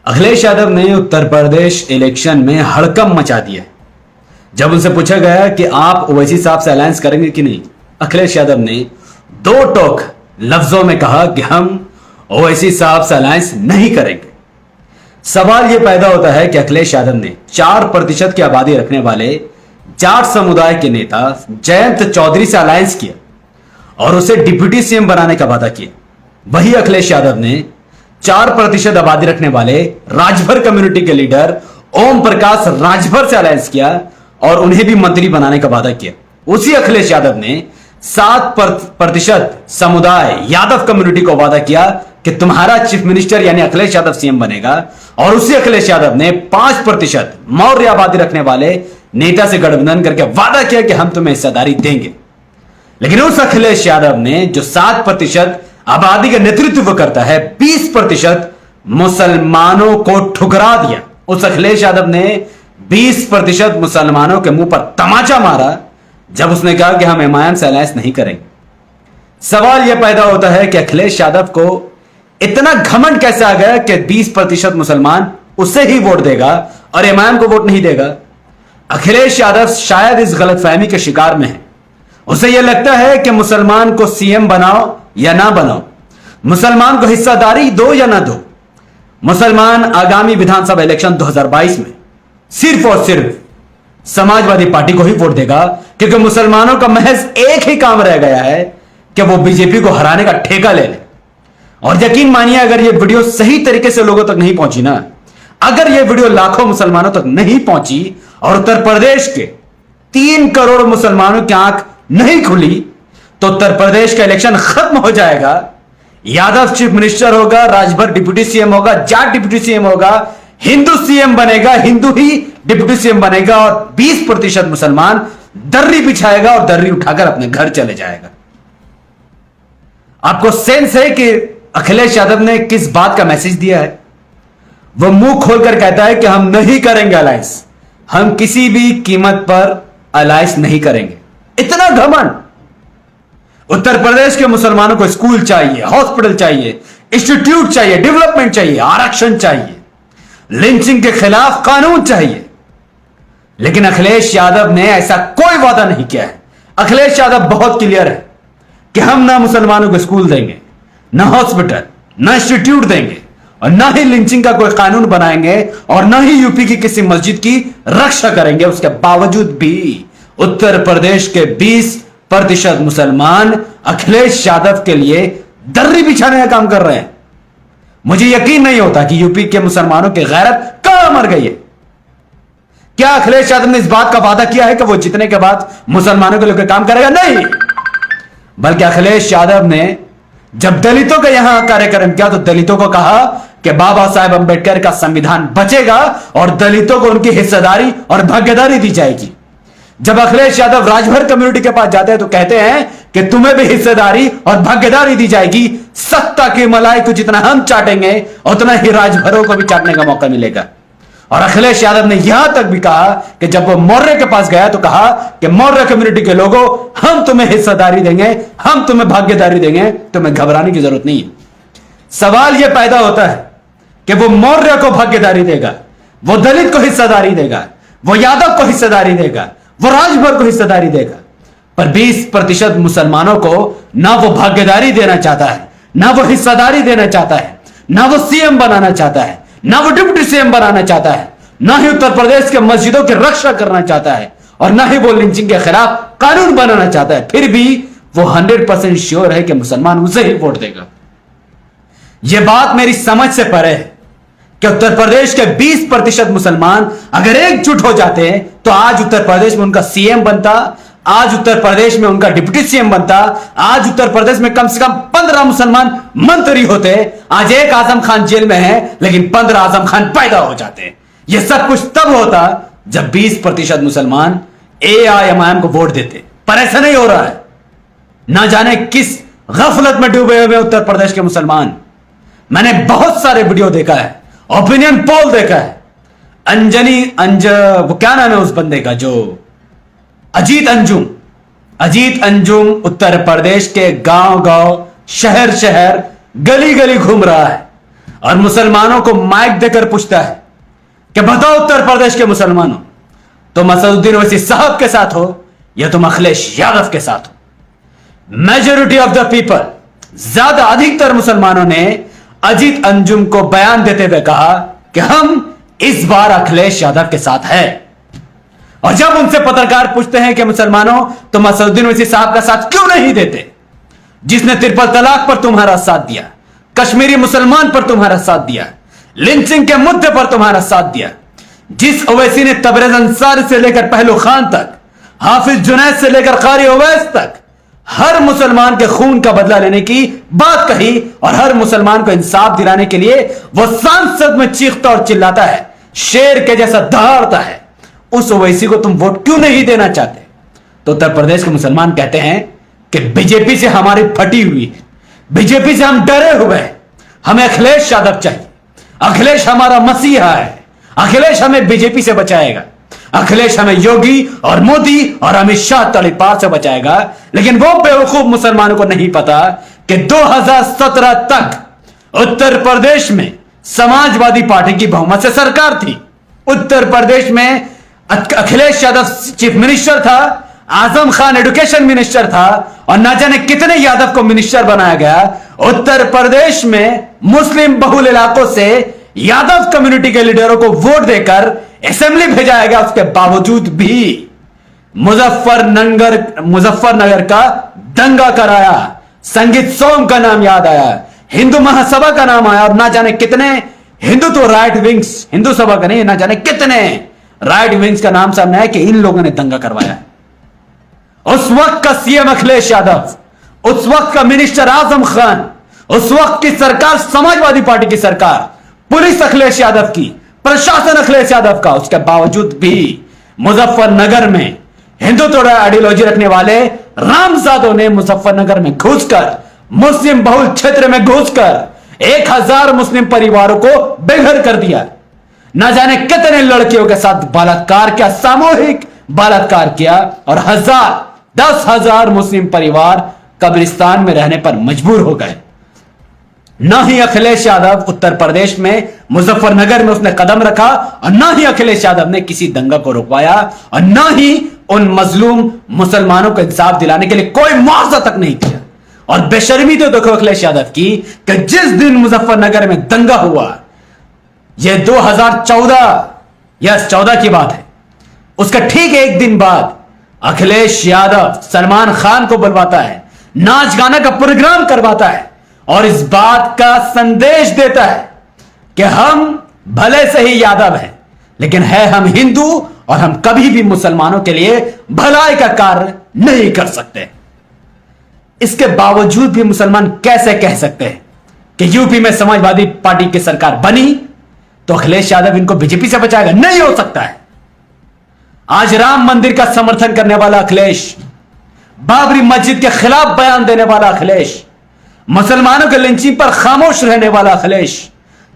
अखिलेश यादव ने उत्तर प्रदेश इलेक्शन में हड़कंप मचा दिया। जब उनसे पूछा गया कि आप ओवैसी साहब से अलायंस करेंगे कि नहीं, अखिलेश यादव ने दो टोक लफ्जों में कहा कि हम ओवैसी साहब से अलायंस नहीं करेंगे। सवाल यह पैदा होता है कि अखिलेश यादव ने 4% की आबादी रखने वाले जाट समुदाय के नेता जयंत चौधरी से अलायंस किया और उसे डिप्टी सीएम बनाने का वादा किया। वही अखिलेश यादव ने 4% आबादी रखने वाले राजभर कम्युनिटी के लीडर ओम प्रकाश राजभर से अलायंस किया और उन्हें भी मंत्री बनाने का वादा किया। उसी अखिलेश यादव ने 7% समुदाय यादव कम्युनिटी को वादा किया कि तुम्हारा चीफ मिनिस्टर यानी अखिलेश यादव सीएम बनेगा, और उसी अखिलेश यादव ने 5% मौर्य आबादी रखने वाले नेता से गठबंधन करके वादा किया कि हम तुम्हें हिस्सेदारी देंगे। लेकिन उस अखिलेश यादव ने जो 7% आबादी का नेतृत्व करता है, 20% मुसलमानों को ठुकरा दिया। उस अखिलेश यादव ने 20% मुसलमानों के मुंह पर तमाचा मारा जब उसने कहा कि हम एमआईएम से अलायंस नहीं करेंगे। सवाल यह पैदा होता है कि अखिलेश यादव को इतना घमंड कैसे आ गया कि 20% मुसलमान उसे ही वोट देगा और एमआईएम को वोट नहीं देगा। अखिलेश यादव शायद इस गलतफहमी के शिकार में है। उसे यह लगता है कि मुसलमान को सीएम बनाओ या ना बनाओ, मुसलमान को हिस्सेदारी दो या ना दो, मुसलमान आगामी विधानसभा इलेक्शन 2022 में सिर्फ और सिर्फ समाजवादी पार्टी को ही वोट देगा, क्योंकि मुसलमानों का महज एक ही काम रह गया है कि वो बीजेपी को हराने का ठेका ले ले। और यकीन मानिए, अगर ये वीडियो सही तरीके से लोगों तक नहीं पहुंची ना, अगर ये वीडियो लाखों मुसलमानों तक नहीं पहुंची और उत्तर प्रदेश के 3 करोड़ मुसलमानों की आंख नहीं खुली, तो उत्तर प्रदेश का इलेक्शन खत्म हो जाएगा। यादव चीफ मिनिस्टर होगा, राजभर डिप्टी सीएम होगा, जाट डिप्टी सीएम होगा, हिंदू सीएम बनेगा, हिंदू ही डिप्टी सीएम बनेगा, और 20% मुसलमान दर्री बिछाएगा और दर्री उठाकर अपने घर चले जाएगा। आपको सेंस है कि अखिलेश यादव ने किस बात का मैसेज दिया है? वह मुंह खोलकर कहता है कि हम नहीं करेंगे अलायंस, हम किसी भी कीमत पर अलायंस नहीं करेंगे। इतना घमंड! उत्तर प्रदेश के मुसलमानों को स्कूल चाहिए, हॉस्पिटल चाहिए, इंस्टीट्यूट चाहिए, डेवलपमेंट चाहिए, आरक्षण चाहिए, लिंचिंग के खिलाफ कानून चाहिए। लेकिन अखिलेश यादव ने ऐसा कोई वादा नहीं किया है। अखिलेश यादव बहुत क्लियर है कि हम ना मुसलमानों को स्कूल देंगे, ना हॉस्पिटल, ना इंस्टीट्यूट देंगे, और ना ही लिंचिंग का कोई कानून बनाएंगे, और ना ही यूपी की किसी मस्जिद की रक्षा करेंगे। उसके बावजूद भी उत्तर प्रदेश के 20% मुसलमान अखिलेश यादव के लिए दर्री बिछाने का काम कर रहे हैं। मुझे यकीन नहीं होता कि यूपी के मुसलमानों की गैरत कहां मर गई है। क्या अखिलेश यादव ने इस बात का वादा किया है कि वो जीतने के बाद मुसलमानों के लिए काम करेगा? नहीं, बल्कि अखिलेश यादव ने जब दलितों का यहां कार्यक्रम किया तो दलितों को कहा कि बाबा साहेब अंबेडकर का संविधान बचेगा और दलितों को उनकी हिस्सेदारी और भागीदारी दी जाएगी। जब अखिलेश यादव राजभर कम्युनिटी के पास जाते हैं तो कहते हैं कि तुम्हें भी हिस्सेदारी और भागीदारी दी जाएगी। सत्ता की मलाई को जितना हम चाटेंगे उतना ही राजभरों को भी चाटने का मौका मिलेगा। और अखिलेश यादव ने यहां तक भी कहा कि जब वो मौर्य के पास गया तो कहा कि मौर्य कम्युनिटी के लोगों, हम तुम्हें हिस्सेदारी देंगे, हम तुम्हें भागीदारी देंगे, तुम्हें घबराने की जरूरत नहीं है। सवाल यह पैदा होता है कि वो मौर्य को भागीदारी देगा, वो दलित को हिस्सेदारी देगा, वो यादव को हिस्सेदारी देगा, वो राजभर को हिस्सेदारी देगा, पर 20% मुसलमानों को ना वो भागीदारी देना चाहता है, ना वो हिस्सेदारी देना चाहता है, ना वो सीएम बनाना चाहता है, ना वो डिप्टी सीएम बनाना चाहता है, ना ही उत्तर प्रदेश के मस्जिदों की रक्षा करना चाहता है, और ना ही वो लिंचिंग के खिलाफ कानून बनाना चाहता है। फिर भी वो 100% श्योर है कि मुसलमान उसे ही वोट देगा। यह बात मेरी समझ से परे है कि उत्तर प्रदेश के 20% मुसलमान अगर एकजुट हो जाते हैं तो आज उत्तर प्रदेश में उनका सीएम बनता, आज उत्तर प्रदेश में उनका डिप्टी सीएम बनता, आज उत्तर प्रदेश में कम से कम 15 मुसलमान मंत्री होते। आज एक आजम खान जेल में है लेकिन 15 आजम खान पैदा हो जाते। यह सब कुछ तब होता जब 20% मुसलमान एआईएमआईएम को वोट देते, पर ऐसा नहीं हो रहा है। ना जाने किस गफलत में डूबे हुए उत्तर प्रदेश के मुसलमान। मैंने बहुत सारे वीडियो देखा है, ओपिनियन पोल देखा है। वो क्या नाम है उस बंदे का, जो अजीत अंजुम उत्तर प्रदेश के गांव गांव, शहर शहर, गली गली घूम रहा है और मुसलमानों को माइक देकर पूछता है कि बताओ उत्तर प्रदेश के मुसलमानों, तुम असदुद्दीन ओवैसी साहब के साथ हो या तुम अखिलेश यादव के साथ हो। मेजोरिटी ऑफ द पीपल, ज्यादा अधिकतर मुसलमानों ने अजीत अंजुम को बयान देते हुए कहा कि हम इस बार अखिलेश यादव के साथ है। और जब उनसे पत्रकार पूछते हैं कि मुसलमानों तुम असदुद्दीन ओवैसी साहब का साथ क्यों नहीं देते, जिसने ट्रिपल तलाक पर तुम्हारा साथ दिया, कश्मीरी मुसलमान पर तुम्हारा साथ दिया, लिंचिंग के मुद्दे पर तुम्हारा साथ दिया, जिस ओवैसी ने तबरेज अंसारी से लेकर पहलू खान तक, हाफिज जुनैद से लेकर कारी ओवैस तक हर मुसलमान के खून का बदला लेने की बात कही और हर मुसलमान को इंसाफ दिलाने के लिए वो सांसद में चीखता और चिल्लाता है, शेर के जैसा दहाड़ता है, उस ओवैसी को तुम वोट क्यों नहीं देना चाहते? तो उत्तर प्रदेश के मुसलमान कहते हैं कि बीजेपी से हमारी फटी हुई है, बीजेपी से हम डरे हुए हैं, हमें अखिलेश यादव चाहिए, अखिलेश हमारा मसीहा है, अखिलेश हमें बीजेपी से बचाएगा, अखिलेश हमें योगी और मोदी और अमित शाह तड़ीपार से बचाएगा। लेकिन वो बेवकूफ मुसलमानों को नहीं पता कि 2017 तक उत्तर प्रदेश में समाजवादी पार्टी की बहुमत से सरकार थी। उत्तर प्रदेश में अखिलेश यादव चीफ मिनिस्टर था, आजम खान एजुकेशन मिनिस्टर था और न जाने कितने यादव को मिनिस्टर बनाया गया। उत्तर प्रदेश में मुस्लिम बहुल इलाकों से यादव कम्युनिटी के लीडरों को वोट देकर असेंबली भेजा गया। उसके बावजूद भी मुजफ्फरनगर का दंगा कराया, संगीत सोम का नाम याद आया, हिंदू महासभा का नाम आया और ना जाने कितने हिंदू तो राइट विंग्स, हिंदू सभा का नहीं, ना जाने कितने राइट विंग्स का नाम सामने आया कि इन लोगों ने दंगा करवाया। उस वक्त का सीएम अखिलेश यादव, उस वक्त का मिनिस्टर आजम खान, उस वक्त की सरकार समाजवादी पार्टी की सरकार, पुलिस अखिलेश यादव की, प्रशासन अखिलेश यादव का, उसके बावजूद भी मुजफ्फरनगर में हिंदुत्व आइडियोलॉजी रखने वाले रामजादों ने मुजफ्फरनगर में घुसकर, मुस्लिम बहुल क्षेत्र में घुसकर 1000 मुस्लिम परिवारों को बेघर कर दिया। न जाने कितने लड़कियों के साथ बलात्कार किया, सामूहिक बलात्कार किया और 10,000 मुस्लिम परिवार कब्रिस्तान में रहने पर मजबूर हो गए। न ही अखिलेश यादव उत्तर प्रदेश में मुजफ्फरनगर में उसने कदम रखा और न ही अखिलेश यादव ने किसी दंगा को रुकवाया और न ही उन मजलूम मुसलमानों को इंसाफ दिलाने के लिए कोई मुआवजा तक नहीं किया। और बेशर्मी तो देखो अखिलेश यादव की कि जिस दिन मुजफ्फरनगर में दंगा हुआ, यह 2014 की बात है, उसका ठीक एक दिन बाद अखिलेश यादव सलमान खान को बुलवाता है, नाच गाना का प्रोग्राम करवाता है और इस बात का संदेश देता है कि हम भले से ही यादव हैं, लेकिन है हम हिंदू और हम कभी भी मुसलमानों के लिए भलाई का कार्य नहीं कर सकते। इसके बावजूद भी मुसलमान कैसे कह सकते हैं कि यूपी में समाजवादी पार्टी की सरकार बनी तो अखिलेश यादव इनको बीजेपी से बचाएगा? नहीं हो सकता है। आज राम मंदिर का समर्थन करने वाला अखिलेश, बाबरी मस्जिद के खिलाफ बयान देने वाला अखिलेश, मुसलमानों के लिंचिंग पर खामोश रहने वाला अखिलेश,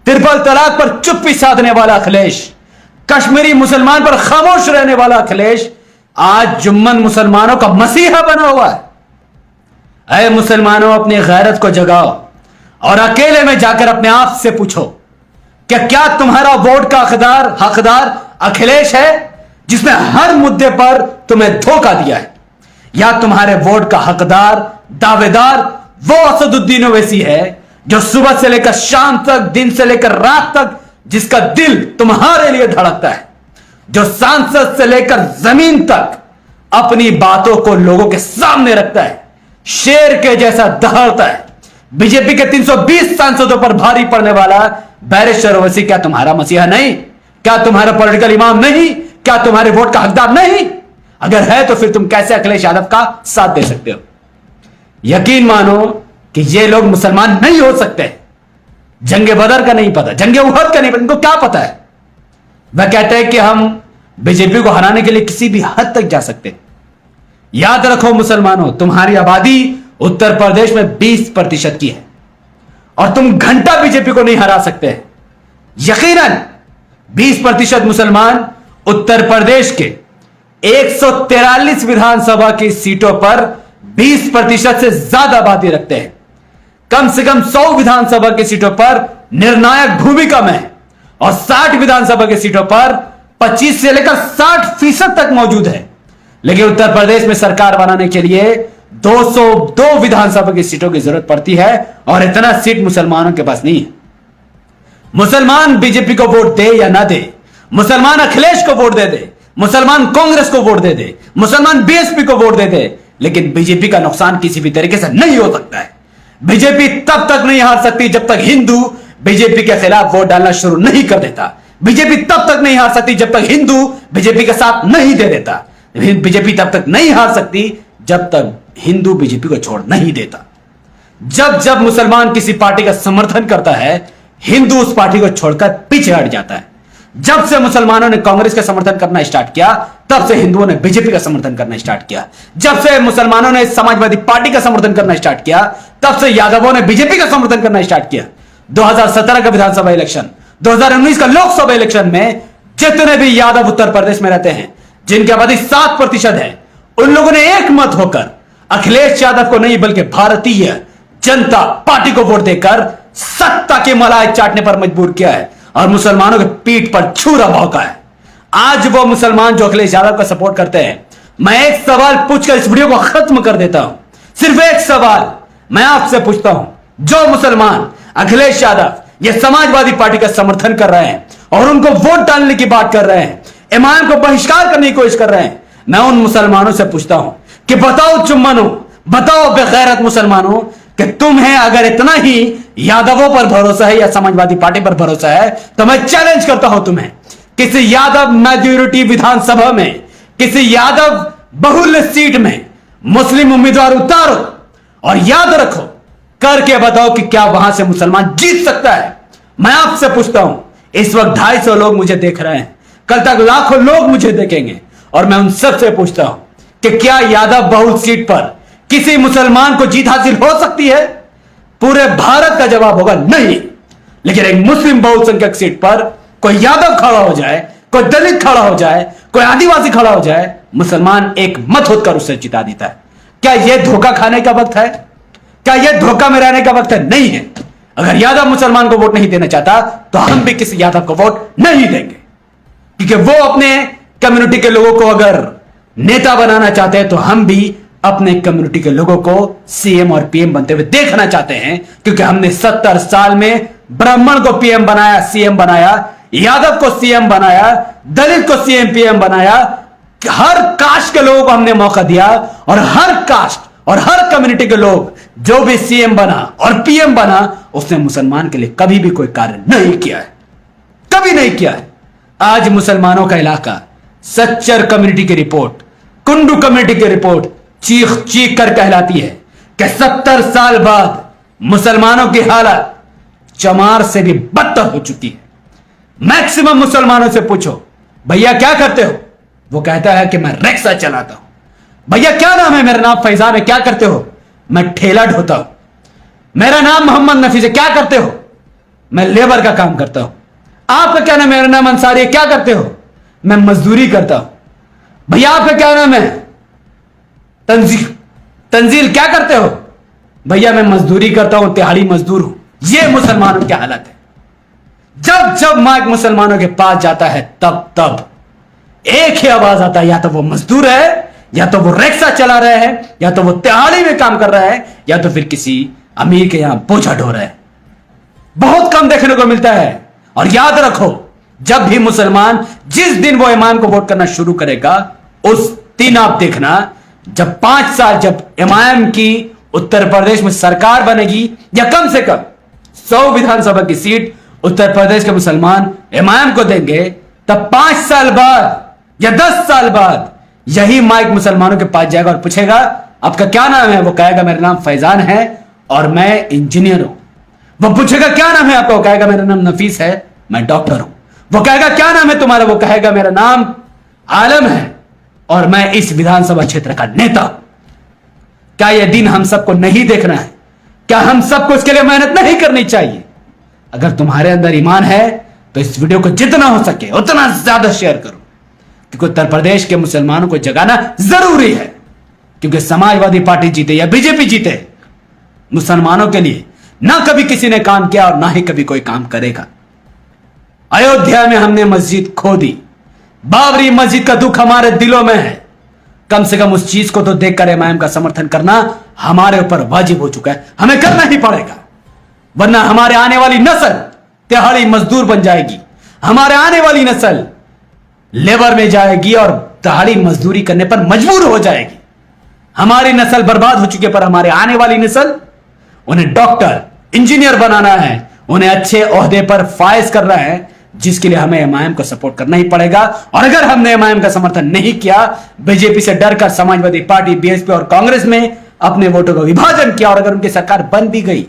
ट्रिपल तलाक पर चुप्पी साधने वाला अखिलेश, कश्मीरी मुसलमान पर खामोश रहने वाला अखिलेश आज जुम्मन मुसलमानों का मसीहा बना हुआ है। ऐ मुसलमानों, अपनी गैरत को जगाओ और अकेले में जाकर अपने आप से पूछो कि क्या तुम्हारा वोट का हकदार अखिलेश है जिसने हर मुद्दे पर तुम्हें धोखा दिया है, या तुम्हारे वोट का हकदार दावेदार वो असदुद्दीन ओवैसी है जो सुबह से लेकर शाम तक, दिन से लेकर रात तक, जिसका दिल तुम्हारे लिए धड़कता है, जो सांसद से लेकर जमीन तक अपनी बातों को लोगों के सामने रखता है, शेर के जैसा दहाड़ता है। बीजेपी के 320 सांसदों पर भारी पड़ने वाला बैरिस्टर ओवैसी क्या तुम्हारा मसीहा नहीं? क्या तुम्हारा पॉलिटिकल इमाम नहीं? क्या तुम्हारे वोट का हकदार नहीं? अगर है तो फिर तुम कैसे अखिलेश यादव का साथ दे सकते हो? यकीन मानो कि ये लोग मुसलमान नहीं हो सकते। जंगे बदर का नहीं पता, जंगे उहद का नहीं पता, इनको क्या पता है? वह कहते हैं कि हम बीजेपी को हराने के लिए किसी भी हद तक जा सकते। याद रखो मुसलमानों, तुम्हारी आबादी उत्तर प्रदेश में 20% की है और तुम घंटा बीजेपी को नहीं हरा सकते। यकीनन 20% मुसलमान उत्तर प्रदेश के 143 विधानसभा की सीटों पर 20% से ज्यादा आबादी रखते हैं। कम से कम 100 विधानसभा की सीटों पर निर्णायक भूमिका में और 60 विधानसभा की सीटों पर 25 से लेकर 60% तक मौजूद है। लेकिन उत्तर प्रदेश में सरकार बनाने के लिए 202 विधानसभा की सीटों की जरूरत पड़ती है और इतना सीट मुसलमानों के पास नहीं है। मुसलमान बीजेपी को वोट दे या ना दे, मुसलमान अखिलेश को वोट दे, मुसलमान कांग्रेस को वोट दे, मुसलमान बीएसपी को वोट दे, लेकिन बीजेपी का नुकसान किसी भी तरीके से नहीं हो सकता है। बीजेपी तब तक नहीं हार सकती जब तक हिंदू बीजेपी के खिलाफ वोट डालना शुरू नहीं कर देता। बीजेपी तब तक नहीं हार सकती जब तक हिंदू बीजेपी का साथ नहीं दे देता। बीजेपी तब तक नहीं हार सकती जब तक हिंदू बीजेपी को छोड़ नहीं देता। जब जब मुसलमान किसी पार्टी का समर्थन करता है, हिंदू उस पार्टी को छोड़कर पीछे हट जाता है। जब से मुसलमानों ने कांग्रेस का समर्थन करना स्टार्ट किया, तब से हिंदुओं ने बीजेपी का समर्थन करना स्टार्ट किया। जब से मुसलमानों ने समाजवादी पार्टी का समर्थन करना स्टार्ट किया, तब से यादवों ने बीजेपी का समर्थन करना स्टार्ट किया। 2017 का विधानसभा इलेक्शन, 2019 का लोकसभा इलेक्शन में जितने भी यादव उत्तर प्रदेश में रहते हैं, जिनकी आबादी 7% है, उन लोगों ने एक मत होकर अखिलेश यादव को नहीं बल्कि भारतीय जनता पार्टी को वोट देकर सत्ता की मलाई चाटने पर मजबूर किया है और मुसलमानों के पीठ पर छुरा भौंका है। आज वो मुसलमान जो अखिलेश यादव का सपोर्ट करते हैं, मैं एक सवाल पूछकर इस वीडियो को खत्म कर देता हूं। सिर्फ एक सवाल मैं आपसे पूछता हूं, जो मुसलमान अखिलेश यादव ये समाजवादी पार्टी का समर्थन कर रहे हैं और उनको वोट डालने की बात कर रहे हैं, इमाम को बहिष्कार करने की कोशिश कर रहे हैं, मैं उन मुसलमानों से पूछता हूं कि बताओ चुम्मनो, बताओ बेगैरत मुसलमानों, कि तुम्हें अगर इतना ही यादवों पर भरोसा है या समाजवादी पार्टी पर भरोसा है, तो मैं चैलेंज करता हूं तुम्हें, किसी यादव मेजोरिटी विधानसभा में, किसी यादव बहुल्य सीट में मुस्लिम उम्मीदवार उतारो और याद रखो, करके बताओ कि क्या वहां से मुसलमान जीत सकता है। मैं आपसे पूछता हूं, इस वक्त 250 लोग मुझे देख रहे हैं, कल तक लाखों लोग मुझे देखेंगे, और मैं उन सबसे पूछता हूं कि क्या यादव बहुल सीट पर किसी मुसलमान को जीत हासिल हो सकती है? पूरे भारत का जवाब होगा नहीं। लेकिन एक मुस्लिम बहुसंख्यक सीट पर कोई यादव खड़ा हो जाए, कोई दलित खड़ा हो जाए, कोई आदिवासी खड़ा हो जाए, मुसलमान एक मत होकर उसे जिता देता है। क्या यह धोखा खाने का वक्त है? क्या यह धोखा में रहने का वक्त है? नहीं है। अगर यादव मुसलमान को वोट नहीं देना चाहता, तो हम भी किसी यादव को वोट नहीं देंगे, क्योंकि वो अपने कम्युनिटी के लोगों को अगर नेता बनाना चाहते हैं, तो हम भी अपने कम्युनिटी के लोगों को सीएम और पीएम बनते हुए देखना चाहते हैं, क्योंकि हमने 70 साल में ब्राह्मण को पीएम बनाया, सीएम बनाया, यादव को सीएम बनाया, दलित को सीएम पीएम बनाया, हर कास्ट के लोगों को हमने मौका दिया, और हर कास्ट और हर कम्युनिटी के लोग जो भी सीएम बना और पीएम बना, उसने मुसलमान के लिए कभी भी कोई कार्य नहीं किया है, कभी नहीं किया है। आज मुसलमानों का इलाका, सच्चर कम्युनिटी की रिपोर्ट, कुंडू कम्युनिटी की रिपोर्ट चीख चीख कर कहलाती है कि 70 साल बाद मुसलमानों की हालत चमार से भी बदतर हो चुकी है। मैक्सिमम मुसलमानों से पूछो, भैया क्या करते हो? वो कहता है कि मैं रिक्शा चलाता हूं। भैया क्या नाम है? मेरा नाम फैजान है। क्या करते हो? मैं ठेला ढोता हूं। मेरा नाम मोहम्मद नफीस है। क्या करते हो? मैं लेबर का काम करता हूं। आपका क्या नाम? मेरा नाम अंसारी है। क्या करते हो? मैं मजदूरी करता हूं। भैया आपका क्या नाम है? तंजील। क्या करते हो? भैया मैं मजदूरी करता हूं, तिहाड़ी मजदूर हूं। यह मुसलमानों की हालत है। जब जब माइक मुसलमानों के पास जाता है, तब तब एक ही आवाज आता है, या तो वो मजदूर है, या तो वो रिक्शा चला रहे हैं, या तो वो तिहाड़ी में काम कर रहा है, या तो फिर किसी अमीर के यहां बोझा ढो रहा है। बहुत कम देखने को मिलता है। और याद रखो, जब भी मुसलमान, जिस दिन वो इमाम को वोट करना शुरू करेगा, उस दिन आप देखना, जब 5 साल जब इमाम की उत्तर प्रदेश में सरकार बनेगी, या कम से कम 100 विधानसभा की सीट उत्तर प्रदेश के मुसलमान इमाम को देंगे, तब 5 साल बाद या 10 साल बाद यही माइक मुसलमानों के पास जाएगा और पूछेगा, आपका क्या नाम है? वो कहेगा मेरा नाम फैजान है और मैं इंजीनियर हूं। वो पूछेगा क्या नाम है आपका? वो कहेगा मेरा नाम नफीस है, मैं डॉक्टर हूं। वो कहेगा क्या नाम है तुम्हारा? वो कहेगा मेरा नाम आलम है और मैं इस विधानसभा क्षेत्र का नेता हूं। क्या यह दिन हम सबको नहीं देखना है? क्या हम सबको इसके लिए मेहनत नहीं करनी चाहिए? अगर तुम्हारे अंदर ईमान है तो इस वीडियो को जितना हो सके उतना ज्यादा शेयर करो, क्योंकि उत्तर प्रदेश के मुसलमानों को जगाना जरूरी है। क्योंकि समाजवादी पार्टी जीते या बीजेपी जीते, मुसलमानों के लिए ना कभी किसी ने काम किया और ना ही कभी कोई काम करेगा। अयोध्या में हमने मस्जिद खो दी, बाबरी मस्जिद का दुख हमारे दिलों में है। कम से कम उस चीज को तो देखकर इमाम का समर्थन करना हमारे ऊपर वाजिब हो चुका है, हमें करना ही पड़ेगा, वरना हमारे आने वाली नस्ल दिहाड़ी मजदूर बन जाएगी, हमारे आने वाली नस्ल लेबर में जाएगी और दिहाड़ी मजदूरी करने पर मजबूर हो जाएगी। हमारी नस्ल बर्बाद हो चुकी है, पर हमारे आने वाली नस्ल, उन्हें डॉक्टर इंजीनियर बनाना है, उन्हें अच्छे ओहदे पर फायज करना है, जिसके लिए हमें इमाम को सपोर्ट करना ही पड़ेगा। और अगर हमने इमाम का समर्थन नहीं किया, बीजेपी से डरकर समाजवादी पार्टी, बीएसपी और कांग्रेस में अपने वोटों का विभाजन किया और अगर उनकी सरकार बन भी गई,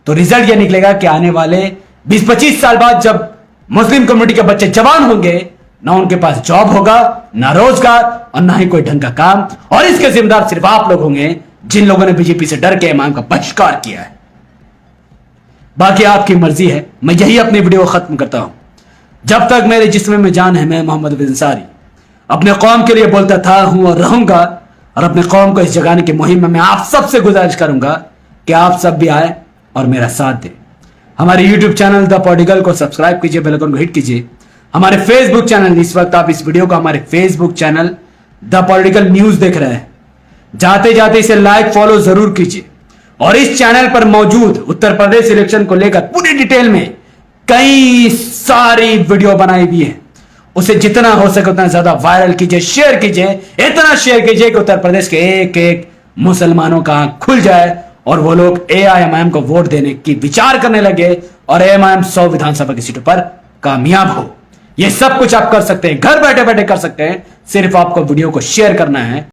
तो रिजल्ट यह निकलेगा कि आने वाले 20-25 साल बाद जब मुस्लिम कम्युनिटी के बच्चे जवान होंगे, ना उनके पास जॉब होगा, ना रोजगार और ना ही कोई ढंग का काम, और इसके जिम्मेदार सिर्फ आप लोग होंगे जिन लोगों ने बीजेपी से डर के इमाम का बहिष्कार किया है। बाकी आपकी मर्जी है। मैं यही अपनी वीडियो खत्म करता हूं। जब तक मेरे जिस्म में जान है, मैं मोहम्मद हफीज अंसारी अपने कौम के लिए बोलता था, हूं और रहूंगा, और अपने कौम को इस जगाने की मुहिम में मैं आप सबसे गुजारिश करूंगा कि आप सब भी आए और मेरा साथ दें। हमारे यूट्यूब चैनल द पॉलिटिकल को सब्सक्राइब कीजिए, बेल आइकन को हिट कीजिए। हमारे फेसबुक चैनल, इस वक्त आप इस वीडियो को हमारे Facebook channel the political news देख रहे हैं, जाते जाते इसे लाइक फॉलो जरूर कीजिए। और इस चैनल पर मौजूद उत्तर प्रदेश इलेक्शन को लेकर पूरी डिटेल में कई सारी वीडियो बनाई हुई है, उसे जितना हो सके उतना ज्यादा वायरल कीजिए, शेयर कीजिए, इतना शेयर कीजिए कि उत्तर प्रदेश के एक एक मुसलमानों का आंख खुल जाए और वो लोग एआईएमआईएम को वोट देने की विचार करने लगे और एआईएमआईएम 100 विधानसभा की सीटों पर कामयाब हो। ये सब कुछ आप कर सकते हैं, घर बैठे बैठे कर सकते हैं, सिर्फ आपको वीडियो को शेयर करना है।